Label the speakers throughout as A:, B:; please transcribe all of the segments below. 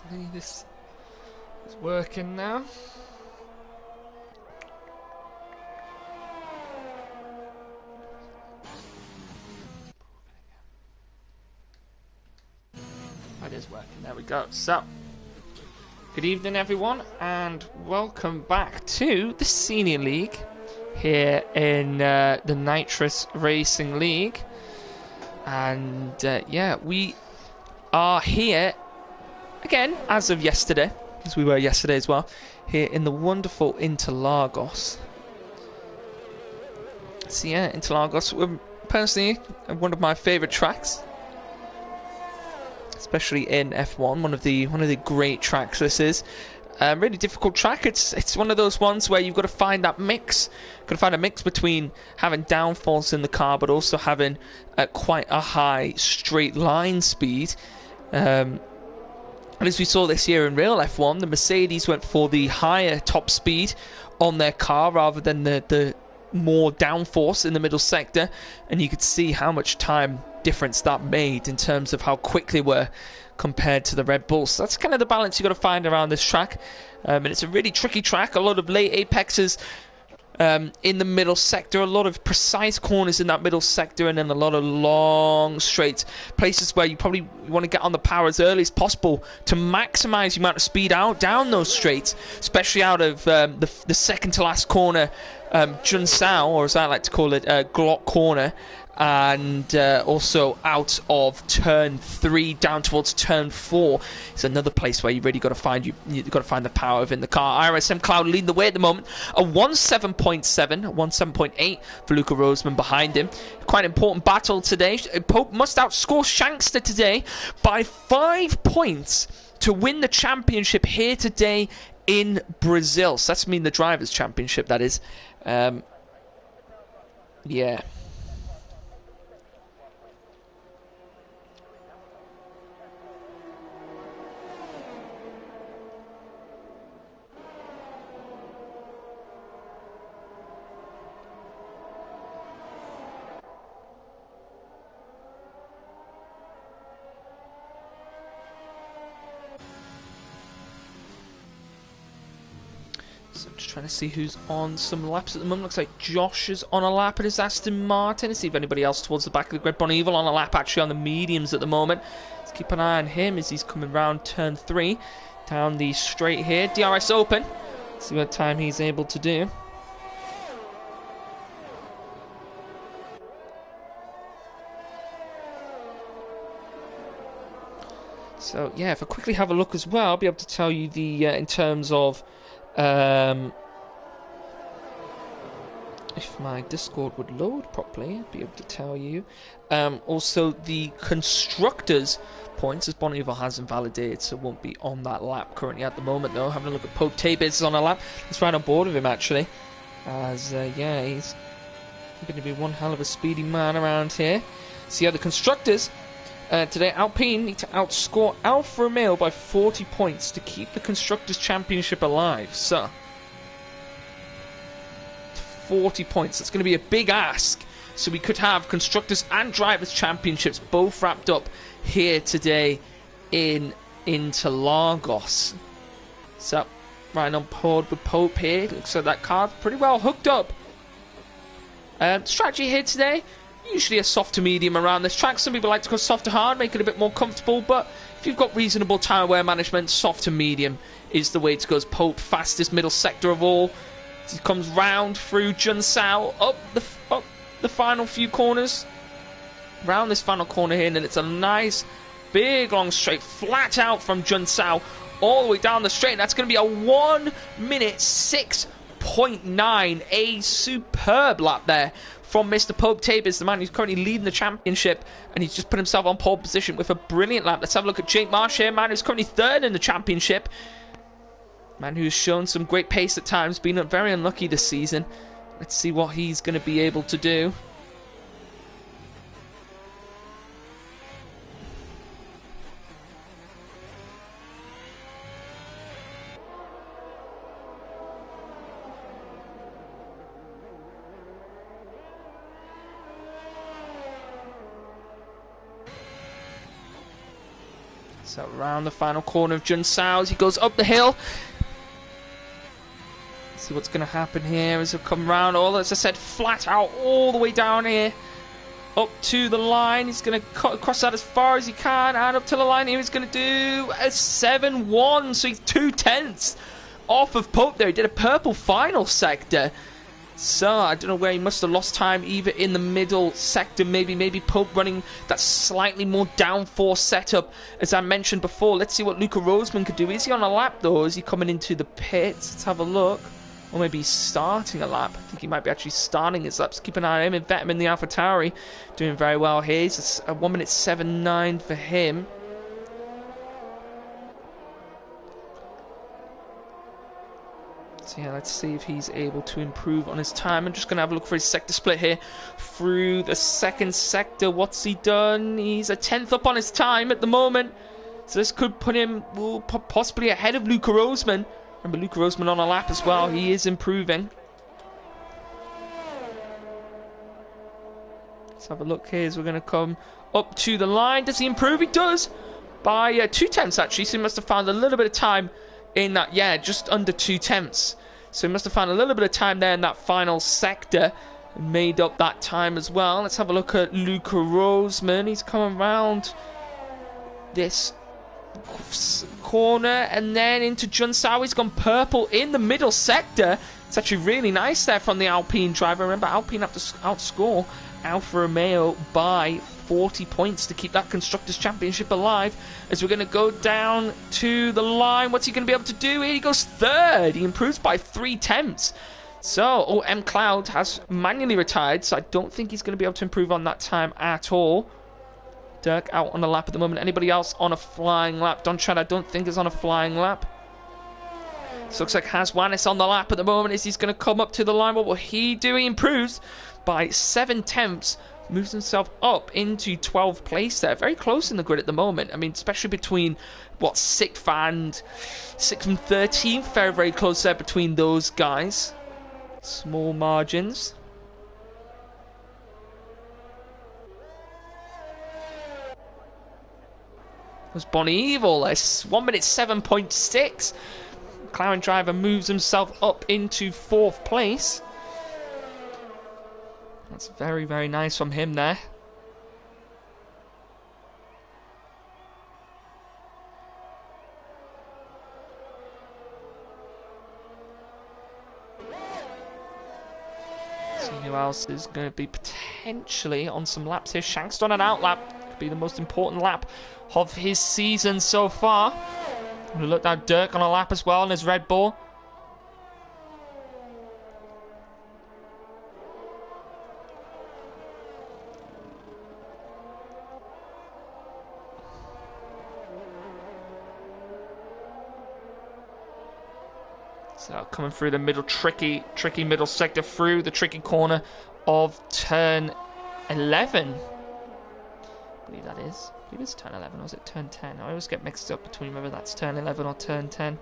A: Hopefully this is working now. It is working. There we go. So, good evening, everyone, and welcome back to the Senior League here in the Nitrous Racing League. And yeah, we are here again as of yesterday, as we were yesterday as well, here in the wonderful Interlagos. So yeah, Interlagos, personally, one of my favourite tracks, especially in F1. One of the great tracks this is. Really difficult track. It's one of those ones where you've got to find that mix. Got to find a mix between having downforce in the car, but also having quite a high straight line speed. And as we saw this year in real F1, the Mercedes went for the higher top speed on their car rather than the more downforce in the middle sector, and you could see how much time difference that made in terms of how quick they were compared to the Red Bulls. So that's kind of the balance you've got to find around this track, and it's a really tricky track. A lot of late apexes in the middle sector, a lot of precise corners in that middle sector, and then a lot of long straights, places where you probably want to get on the power as early as possible to maximize the amount of speed out down those straights, especially out of the second to last corner, Junsao, or as I like to call it, Glock corner, and also out of turn 3 down towards turn 4 is another place where you really got to find you've got to find the power within the car. IRSM Cloud leading the way at the moment, a 1.7.7, a 1.7.8 for Luca Roseman behind him. Quite an important battle today. Pope must outscore Shankster today by 5 points to win the championship here today in Brazil. So that's mean the Drivers' Championship, that is. Yeah. So I'm just trying to see who's on some laps at the moment. Looks like Josh is on a lap at his Aston Martin. Let's see if anybody else towards the back of the grid. Bon Evil on a lap actually on the mediums at the moment. Let's keep an eye on him as he's coming round turn 3 down the straight here. DRS open. Let's see what time he's able to do. So yeah, if I quickly have a look as well, I'll be able to tell you the in terms of if my Discord would load properly, I'd be able to tell you. Also, the constructors' points, as Bon Evil has invalidated, so won't be on that lap currently at the moment, though. Having a look at Pope Tabiz on a lap. Let's right on board with him, actually. As, yeah, he's going to be one hell of a speedy man around here. So, yeah, the constructors today, Alpine need to outscore Alfa Romeo by 40 points to keep the Constructors' Championship alive. So, 40 points. That's going to be a big ask. So we could have Constructors and Drivers' Championships both wrapped up here today in Interlagos. So, right on board with Pope here. Looks like that car's pretty well hooked up. Strategy here today. Usually a soft to medium around this track. Some people like to go soft to hard, make it a bit more comfortable, but if you've got reasonable tyre wear management, soft to medium is the way to go. As Pope, fastest middle sector of all. He comes round through Junsao, up the final few corners. Round this final corner here, and it's a nice, big, long straight, flat out from Junsao, all the way down the straight. And that's going to be a 1 minute 6.9, a superb lap there from Mr. Pope Tabiz, the man who's currently leading the championship, and he's just put himself on pole position with a brilliant lap. Let's have a look at Jake Marsh here, man who's currently 3rd in the championship. Man who's shown some great pace at times, been very unlucky this season. Let's see what he's going to be able to do. So around the final corner of Jun Sao as he goes up the hill. See what's going to happen here as he'll come round. All, as I said, flat out all the way down here. Up to the line. He's going to cut across that as far as he can. And up to the line here he's going to do a 7-1. So he's 2/10 off of Pope there. He did a purple final sector. So I don't know where he must have lost time, either in the middle sector, maybe Pope running that slightly more downforce setup, as I mentioned before. Let's see what Luca Roseman could do. Is he on a lap though? Is he coming into the pits? Let's have a look. Or maybe he's starting a lap. I think he might be actually starting his laps. Keep an eye on him. Vetman in the AlphaTauri doing very well here. He's a 1:07.9 for him. So yeah, let's see if he's able to improve on his time. I'm just going to have a look for his sector split here through the second sector. What's he done? He's a 10th up on his time at the moment. So this could put him possibly ahead of Luca Roseman. Remember, Luca Roseman on a lap as well. He is improving. Let's have a look here as we're going to come up to the line. Does he improve? He does. By 2/10 actually. So he must have found a little bit of time in that. Yeah, just under 2/10. So he must have found a little bit of time there in that final sector. And made up that time as well. Let's have a look at Luca Roseman. He's coming around this corner and then into Jun Sao. He's gone purple in the middle sector. It's actually really nice there from the Alpine driver. Remember, Alpine have to outscore Alfa Romeo by 40 points to keep that Constructors' Championship alive. As we're going to go down to the line, what's he going to be able to do here? He goes third. He improves by 3/10. So, M Cloud has manually retired, so I don't think he's going to be able to improve on that time at all. Dirk out on a lap at the moment. Anybody else on a flying lap? Don Chad, I don't think, is on a flying lap. So looks like Haswanis on the lap at the moment. Is he's going to come up to the line? What will he do? He improves by 7/10. Moves himself up into 12th place there. Very close in the grid at the moment. I mean, especially between, what, 6th and 13th. Very, very close there between those guys. Small margins. Was Bonnie Evil. 1:07.6. McLaren driver moves himself up into 4th place. That's very, very nice from him there. See who else is going to be potentially on some laps here. Shanks on an out lap. Could be the most important lap of his season so far. We look now, Dirk on a lap as well in his Red Bull. So coming through the middle, tricky middle sector, through the tricky corner of turn 11. I believe that is. I believe it's turn 11, or is it turn 10? I always get mixed up between whether that's turn 11 or turn 10.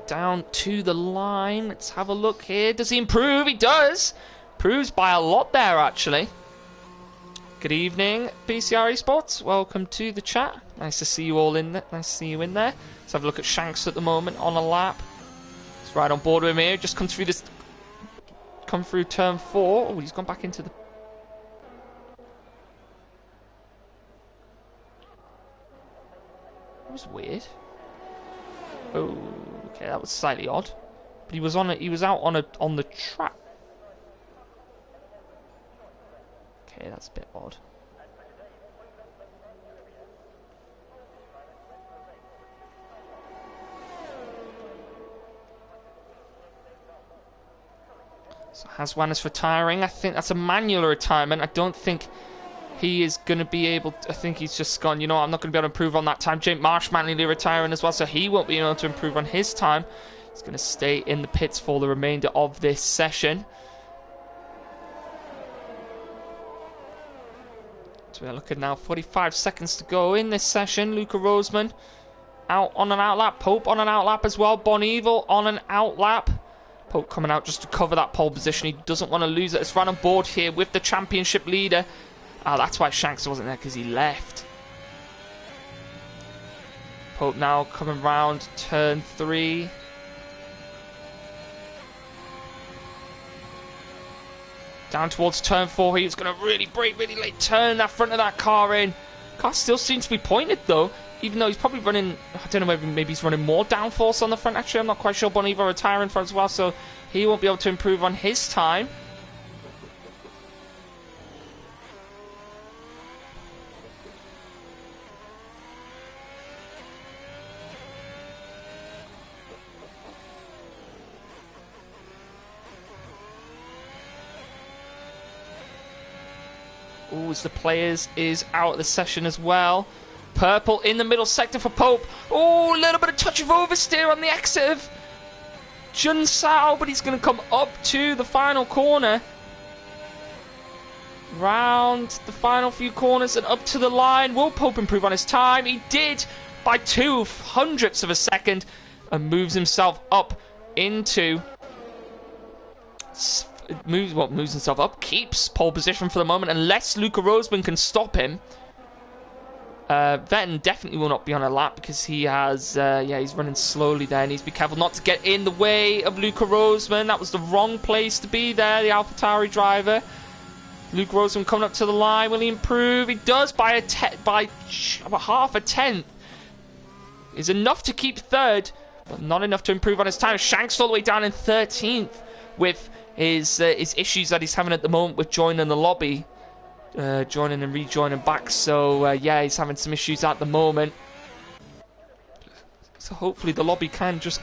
A: Down to the line. Let's have a look here. Does he improve? He does. Improves by a lot there, actually. Good evening, BCR Esports. Welcome to the chat. Nice to see you all in there. Nice to see you in there. Let's have a look at Shanks at the moment on a lap. He's right on board with him here. Just come through turn 4. Oh, he's gone back into the... That was weird. Oh, okay, that was slightly odd. But he was on it. He was out on the track. Okay, that's a bit odd. So Haswanis retiring. I think that's a manual retirement. I don't think he is going to be able to, I think he's just gone, you know, I'm not going to be able to improve on that time. Jake Marsh manually retiring as well, so he won't be able to improve on his time. He's going to stay in the pits for the remainder of this session. So we're looking now, 45 seconds to go in this session. Luca Roseman out on an outlap. Pope on an outlap as well. Bon Evil on an outlap. Pope coming out just to cover that pole position. He doesn't want to lose it. It's run on board here with the championship leader. Ah, that's why Shanks wasn't there, because he left. Pope now coming round turn 3. Down towards turn 4. He's going to really brake really late, turn that front of that car in. Car still seems to be pointed though, even though he's probably running, I don't know, maybe he's running more downforce on the front. Actually, I'm not quite sure. Bonivo retiring front as well, so he won't be able to improve on his time. Ooh, as the players is out of the session as well. Purple in the middle sector for Pope. Oh, a little bit of touch of oversteer on the exit of Jun Sao, but he's going to come up to the final corner. Round the final few corners and up to the line. Will Pope improve on his time? He did by 0.02 of a second and moves himself up into... moves himself up, keeps pole position for the moment, unless Luca Roseman can stop him. Vetton definitely will not be on a lap because he has, he's running slowly there. Needs to be careful not to get in the way of Luca Roseman. That was the wrong place to be there, the AlphaTauri driver. Luca Roseman coming up to the line. Will he improve? He does by about half a tenth. Is enough to keep third, but not enough to improve on his time. Shanks all the way down in 13th with his issues that he's having at the moment with joining the lobby, joining and rejoining back. So yeah, he's having some issues at the moment. So hopefully the lobby can just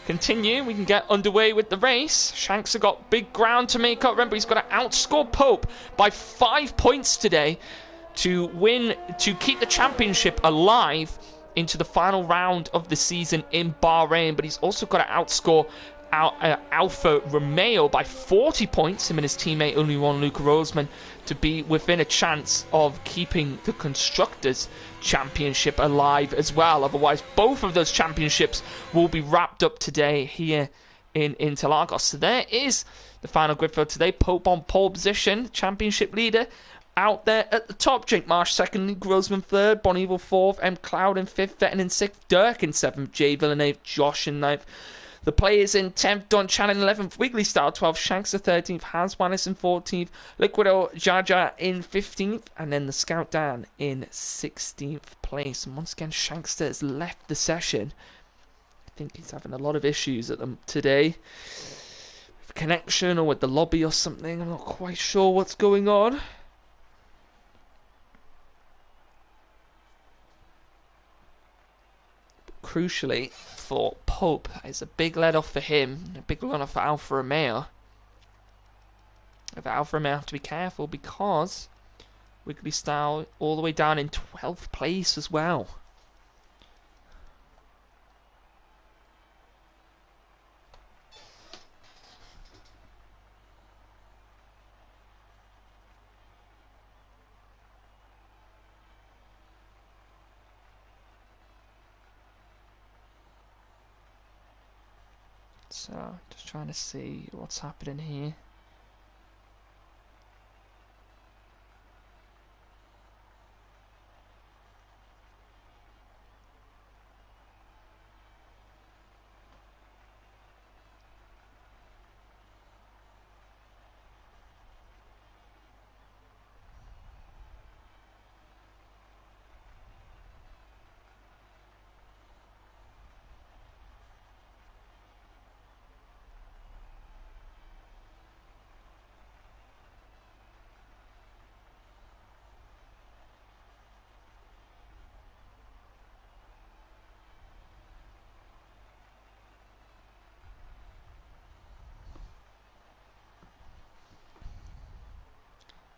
A: continue. We can get underway with the race. Shanks have got big ground to make up. Remember, he's got to outscore Pope by 5 points today to win, to keep the championship alive into the final round of the season in Bahrain. But he's also got to outscore Alfa Romeo by 40 points, him and his teammate only one, Luca Roseman, to be within a chance of keeping the Constructors' Championship alive as well. Otherwise, both of those championships will be wrapped up today here in Interlagos. So there is the final grid for today. Pope on pole position, championship leader. Out there at the top, Jake Marsh second, Roseman third, Bonivo fourth, M. Cloud in fifth, Vetton in sixth, Dirk in seventh, Jay Villeneuve, Josh in ninth. The players in 10th, Don Chan in 11th, Wiggly Star 12th, Shanks in 13th, Hans Wannis in 14th, Liquido Jaja in 15th, and then the Scout Dan in 16th place. And once again, Shankster has left the session. I think he's having a lot of issues at them today. With connection or with the lobby or something. I'm not quite sure what's going on. Crucially for Pope, it's a big let off for him, a big let off for Alfa Romeo. But Alfa Romeo have to be careful because Wiggly Style all the way down in 12th place as well. So, just trying to see what's happening here.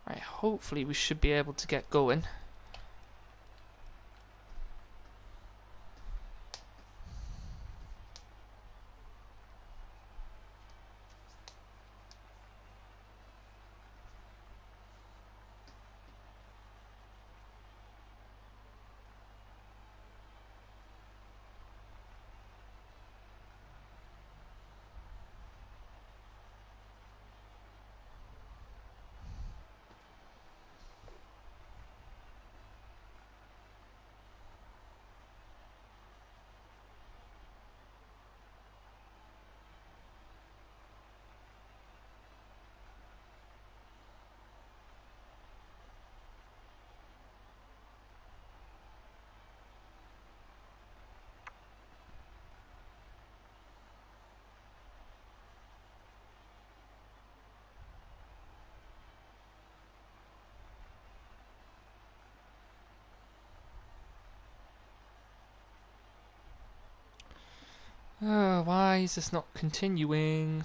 A: Right, hopefully we should be able to get going. Oh, why is this not continuing?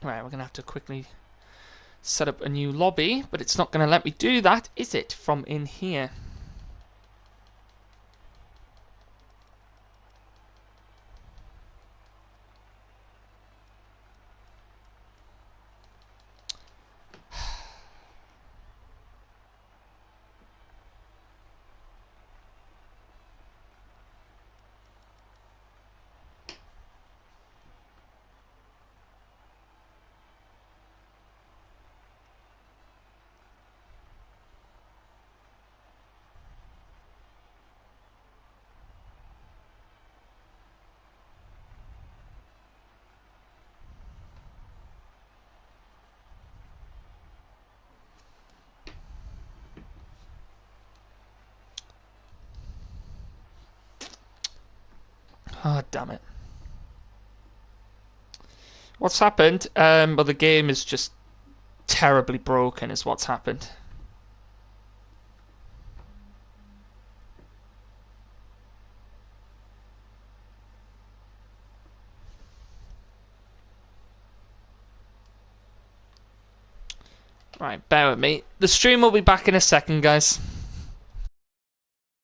A: Right, we're going to have to quickly set up a new lobby, but it's not going to let me do that, is it, from in here? Oh, damn it. What's happened? Well, the game is just terribly broken is what's happened. Right, bear with me. The stream will be back in a second, guys.